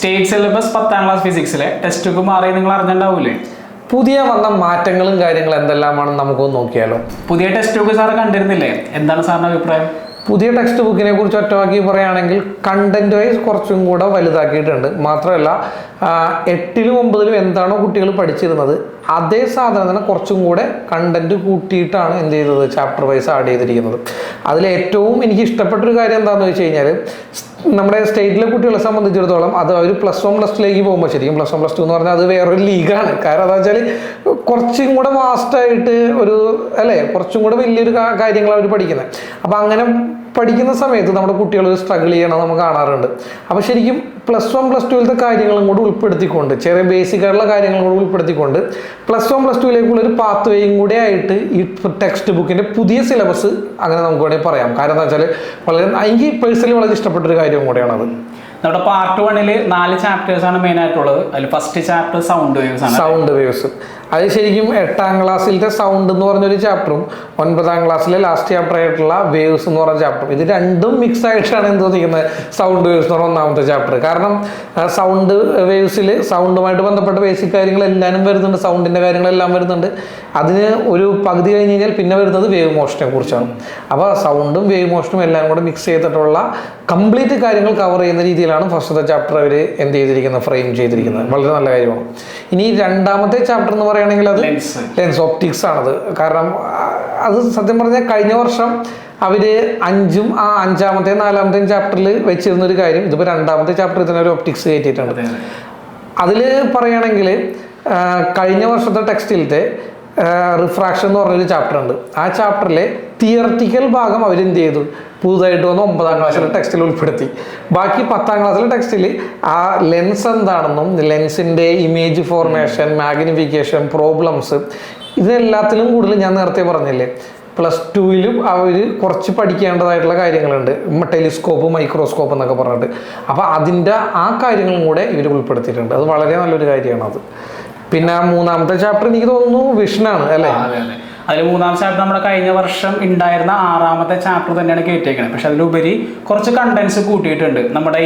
State syllabus 10ാം class ഫിസിക്സിലെ textbook മാറി നിങ്ങൾ അറിഞ്ഞിട്ടുണ്ടാവൂലേ? പുതിയ വന്ന മാറ്റങ്ങളും കാര്യങ്ങളും എന്തെല്ലാമാണെന്ന് നമുക്കൊന്ന് നോക്കിയാലോ. പുതിയ ടെക്സ്റ്റ് ബുക്ക് സാറ് കണ്ടിരുന്നില്ലേ? എന്താണ് സാറിന്റെ അഭിപ്രായം? പുതിയ ടെക്സ്റ്റ് ബുക്കിനെ കുറിച്ച് ഒറ്റവാക്കി പറയുകയാണെങ്കിൽ കണ്ടന്റ് വൈസ് കുറച്ചും കൂടെ വലുതാക്കിയിട്ടുണ്ട്. മാത്രമല്ല 8ലും 9ലും എന്താണോ കുട്ടികൾ പഠിച്ചിരുന്നത് അതേ സാധനം തന്നെ കുറച്ചും കൂടെ കണ്ടന്റ് കൂട്ടിയിട്ടാണ് എന്ത് ചെയ്തത്, ചാപ്റ്റർ വൈസ് ആഡ് ചെയ്തിരിക്കുന്നത്. അതിലേറ്റവും എനിക്ക് ഇഷ്ടപ്പെട്ടൊരു കാര്യം എന്താണെന്ന് വെച്ച് കഴിഞ്ഞാൽ, നമ്മുടെ സ്റ്റേറ്റിലെ കുട്ടികളെ സംബന്ധിച്ചിടത്തോളം അത് അവർ +1 +2ലേക്ക് പോകുമ്പോൾ, ശരിക്കും +1 +2 എന്ന് പറഞ്ഞാൽ അത് വേറൊരു ലീഗാണ്. കാരണം എന്താ വെച്ചാൽ കുറച്ചും കൂടെ വാസ്റ്റായിട്ട് ഒരു കുറച്ചും കൂടെ വലിയൊരു കാര്യങ്ങൾ അവർ പഠിക്കുന്നത്. അപ്പം അങ്ങനെ പഠിക്കുന്ന സമയത്ത് നമ്മുടെ കുട്ടികൾ സ്ട്രഗിൾ ചെയ്യണം നമുക്ക് കാണാറുണ്ട്. അപ്പോൾ ശരിക്കും +1 +2 കാര്യങ്ങളും കൂടി ഉൾപ്പെടുത്തിക്കൊണ്ട്, ചെറിയ ബേസിക് ആയിട്ടുള്ള കാര്യങ്ങളും കൂടി ഉൾപ്പെടുത്തിക്കൊണ്ട് +1 +2ലേക്കുള്ള ഒരു പാത്ത് വേയും കൂടെ ആയിട്ട് ഈ ടെക്സ്റ്റ് ബുക്കിൻ്റെ പുതിയ സിലബസ് അങ്ങനെ നമുക്ക് വേണമെങ്കിൽ പറയാം. കാരണം എന്താ വെച്ചാൽ എനിക്ക് പേഴ്സണലി വളരെ ഇഷ്ടപ്പെട്ടൊരു കാര്യം കൂടെയാണത്. നമ്മുടെ പാർട്ട് 1ൽ 4 ചാപ്റ്റേഴ്സാണ് മെയിൻ ആയിട്ടുള്ളത്. അതിൽ ഫസ്റ്റ് ചാപ്റ്റർ സൗണ്ട് വേവ്സ് ആണ്. സൗണ്ട് വേവ്സ് അത് ശരിക്കും 8ാം ക്ലാസ്സിലത്തെ സൗണ്ട് എന്ന് പറഞ്ഞൊരു ചാപ്റ്ററും 9ാം ക്ലാസ്സിലെ ലാസ്റ്റ് ചാപ്റ്റർ ആയിട്ടുള്ള വേവ്സ് എന്ന് പറഞ്ഞ ചാപ്റ്ററും, ഇത് രണ്ടും മിക്സ് ആയിട്ടാണ് എന്ത് തോന്നിക്കുന്നത്, സൗണ്ട് വേവ്സ് എന്ന് പറഞ്ഞ 1ാമത്തെ ചാപ്റ്റർ. കാരണം സൗണ്ട് വേവ്സിൽ സൗണ്ടുമായിട്ട് ബന്ധപ്പെട്ട ബേസിക് കാര്യങ്ങളെല്ലാം വരുന്നുണ്ട്, സൗണ്ടിൻ്റെ കാര്യങ്ങളെല്ലാം വരുന്നുണ്ട്. അതിന് ഒരു പകുതി കഴിഞ്ഞ് കഴിഞ്ഞാൽ പിന്നെ വരുന്നത് വേവ് മോഷനെ കുറിച്ചാണ്. അപ്പോൾ സൗണ്ടും വേവ് മോഷനും എല്ലാം കൂടെ മിക്സ് ചെയ്തിട്ടുള്ള കംപ്ലീറ്റ് കാര്യങ്ങൾ കവർ ചെയ്യുന്ന രീതിയിലാണ് ഫസ്റ്റത്തെ ചാപ്റ്റർ അവർ എന്ത് ചെയ്തിരിക്കുന്നത്, ഫ്രെയിം ചെയ്തിരിക്കുന്നത്. വളരെ നല്ല കാര്യമാണ്. ഇനി 2ാമത്തെ ചാപ്റ്റർ എന്ന് പറയുകയാണെങ്കിൽ അത് ലെൻസ് ഓപ്റ്റിക്സ് ആണത്. കാരണം അത് സത്യം പറഞ്ഞാൽ കഴിഞ്ഞ വർഷം അവർ 5ഉം 5ാമത്തെയും 4ാമത്തെയും ചാപ്റ്ററിൽ വെച്ചിരുന്നൊരു കാര്യം ഇതിപ്പോൾ 2ാമത്തെ ചാപ്റ്ററിൽ തന്നെ ഒരു ഒപ്റ്റിക്സ് കയറ്റിയിട്ടുണ്ട്. അതിൽ പറയുകയാണെങ്കിൽ കഴിഞ്ഞ വർഷത്തെ ടെക്സ്റ്റിലത്തെ റിഫ്രാക്ഷൻ എന്ന് പറഞ്ഞൊരു ചാപ്റ്റർ ഉണ്ട്. ആ ചാപ്റ്ററിലെ തിയററ്റിക്കൽ ഭാഗം അവരെന്ത് ചെയ്തു, പുതുതായിട്ട് വന്ന് 9ാം ക്ലാസ്സിലെ ടെക്സ്റ്റിൽ ഉൾപ്പെടുത്തി. ബാക്കി 10ാം ക്ലാസ്സിലെ ടെക്സ്റ്റിൽ ആ ലെൻസ് എന്താണെന്നും ലെൻസിൻ്റെ ഇമേജ് ഫോർമേഷൻ, മാഗ്നിഫിക്കേഷൻ, പ്രോബ്ലംസ്, ഇതിനെല്ലാത്തിലും കൂടുതൽ ഞാൻ നേരത്തെ പറഞ്ഞില്ലേ +2ലും അവർ കുറച്ച് പഠിക്കേണ്ടതായിട്ടുള്ള കാര്യങ്ങളുണ്ട്. ടെലിസ്കോപ്പ്, മൈക്രോസ്കോപ്പ് എന്നൊക്കെ പറഞ്ഞിട്ട്. അപ്പോൾ അതിൻ്റെ ആ കാര്യങ്ങളും കൂടെ ഇവർ ഉൾപ്പെടുത്തിയിട്ടുണ്ട്. അത് വളരെ നല്ലൊരു കാര്യമാണ് അത്. പിന്നെ 3ാമത്തെ ചാപ്റ്റർ എനിക്ക് തോന്നുന്നു വിഷനാണ് അല്ലേ? അതിൽ 3ാം ചാപ്റ്റർ നമ്മുടെ കഴിഞ്ഞ വർഷം ഉണ്ടായിരുന്ന 6ാമത്തെ ചാപ്റ്റർ തന്നെയാണ് കയറ്റിയേക്കുന്നത്. പക്ഷെ അതിലുപരി കുറച്ച് കണ്ടന്റ്സ് കൂട്ടിയിട്ടുണ്ട്. നമ്മുടെ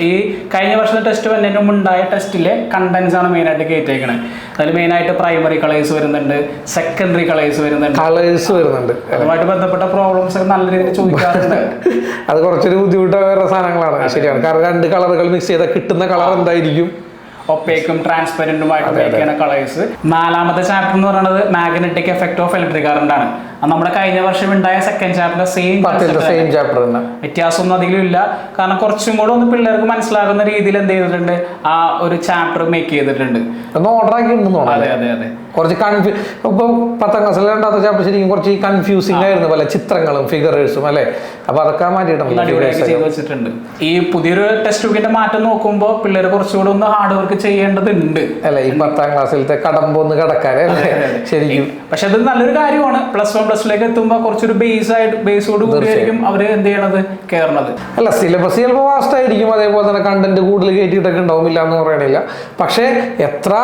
ഈ കഴിഞ്ഞ വർഷത്തെ ടെസ്റ്റ് വരുന്നതിന് മുമ്പുണ്ടായ ടെസ്റ്റിലെ കണ്ടന്റ്സ് ആണ് മെയിനായിട്ട് കയറ്റിയേക്കുന്നത്. അതിൽ മെയിനായിട്ട് പ്രൈമറി കളേഴ്സ് വരുന്നുണ്ട്, സെക്കൻഡറി കളേഴ്സ് വരുന്നുണ്ട്. അതുമായിട്ട് ബന്ധപ്പെട്ട പ്രോബ്ലംസ് ഒക്കെ നല്ല രീതിയിൽ ചോദിക്കാറുണ്ട്. അത് കുറച്ചൊരു ബുദ്ധിമുട്ടായ സാധനങ്ങളാണ്. ശരിയാണ്. കാരണം 2 കളറുകൾ മിക്സ് ചെയ്താൽ കിട്ടുന്ന കളർ എന്തായിരിക്കും, ഒപ്പേക്കും ട്രാൻസ്പെറന്റുമായിട്ട് ഉപയോഗിക്കുന്ന കളേഴ്സ്. 4ാമത്തെ ചാപ്റ്റർ എന്ന് പറയുന്നത് magnetic effect of electric current ആണ്. നമ്മുടെ കഴിഞ്ഞ വർഷം ഉണ്ടായ സെക്കൻഡ് ചാപ്റ്റർ സെയിം ചാപ്റ്റർ തന്നെ, വ്യത്യാസമൊന്നും അധികം ഇല്ല. കാരണം കുറച്ചും കൂടെ ഒന്ന് പിള്ളേർക്ക് മനസ്സിലാകുന്ന രീതിയിൽ എന്ത് ചെയ്തിട്ടുണ്ട്, ആ ഒരു ചാപ്റ്റർ മേക്ക് ചെയ്തിട്ടുണ്ട്. ഓർഡർ ആക്കിയിട്ടുണ്ടോ? അതെ അതെ അതെ. കുറച്ച് ഇപ്പോൾ 10ാം ക്ലാസ്സിലെ 2ാമത്തെ ചാപ്റ്റർ ശരിക്കും കുറച്ച് കൺഫ്യൂസിംഗ് ആയിരുന്നു, പല ചിത്രങ്ങളും ഫിഗറേഴ്സും അല്ലേ. അപ്പൊ അതൊക്കെ മാറ്റിയിട്ടുണ്ട്. ഈ പുതിയൊരു ടെക്സ്റ്റ് ബുക്കിന്റെ മാറ്റം നോക്കുമ്പോൾ പിള്ളേർ കുറച്ചുകൂടെ ഒന്ന് ഹാർഡ് വർക്ക് ചെയ്യേണ്ടതുണ്ട് അല്ലെ, ഈ 10ാം ക്ലാസ്സിലത്തെ കടമ്പൊന്ന് കടക്കാനേ ശരിക്കും. പക്ഷെ അത് നല്ലൊരു കാര്യമാണ്. +1 +2ലേക്ക് എത്തുമ്പോൾ കുറച്ചൊരു ബേസോട് കൂടിയായിരിക്കും അവർ എന്ത് ചെയ്യണത്, കയറണത്. അല്ല, സിലബസ് ചിലപ്പോൾ വാസ്റ്റ് ആയിരിക്കും, അതേപോലെ തന്നെ കണ്ടന്റ് കൂടുതൽ കയറ്റിയിട്ടൊക്കെ ഉണ്ടാവുമില്ല എന്ന് പറയണില്ല. പക്ഷെ എത്ര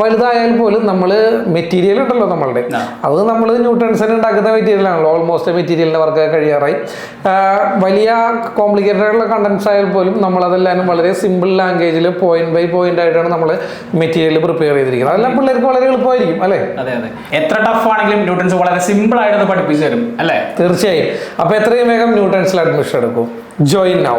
വലുതായാൽ പോലും നമ്മൾ മെറ്റീരിയൽ ഉണ്ടല്ലോ നമ്മളുടെ, അത് നമ്മൾ ന്യൂട്ടൺസിന് ഉണ്ടാക്കുന്ന മെറ്റീരിയലാണല്ലോ. ഓൾമോസ്റ്റ് മെറ്റീരിയലിന്റെ വർക്ക് കഴിയാറായി. വലിയ കോംപ്ലിക്കേറ്റഡ് ആയിട്ടുള്ള കണ്ടന്റ്സ് ആയാൽ പോലും നമ്മളതെല്ലാം വളരെ സിമ്പിൾ ലാംഗ്വേജിൽ പോയിന്റ് ബൈ പോയിന്റ് ആയിട്ടാണ് നമ്മൾ മെറ്റീരിയൽ പ്രിപ്പയർ ചെയ്തിരിക്കുന്നത്. അതെല്ലാം പിള്ളേർക്ക് വളരെ എളുപ്പമായിരിക്കും അല്ലേ. അതെ അതെ. എത്ര ടഫ് ആണെങ്കിലും ന്യൂട്ടൺസ് വളരെ സിമ്പിൾ ആയിട്ട് പഠിപ്പിച്ചു തരും അല്ലേ. തീർച്ചയായും. അപ്പൊ എത്രയും വേഗം ന്യൂട്ടൺസിൽ അഡ്മിഷൻ എടുക്കും. Join now.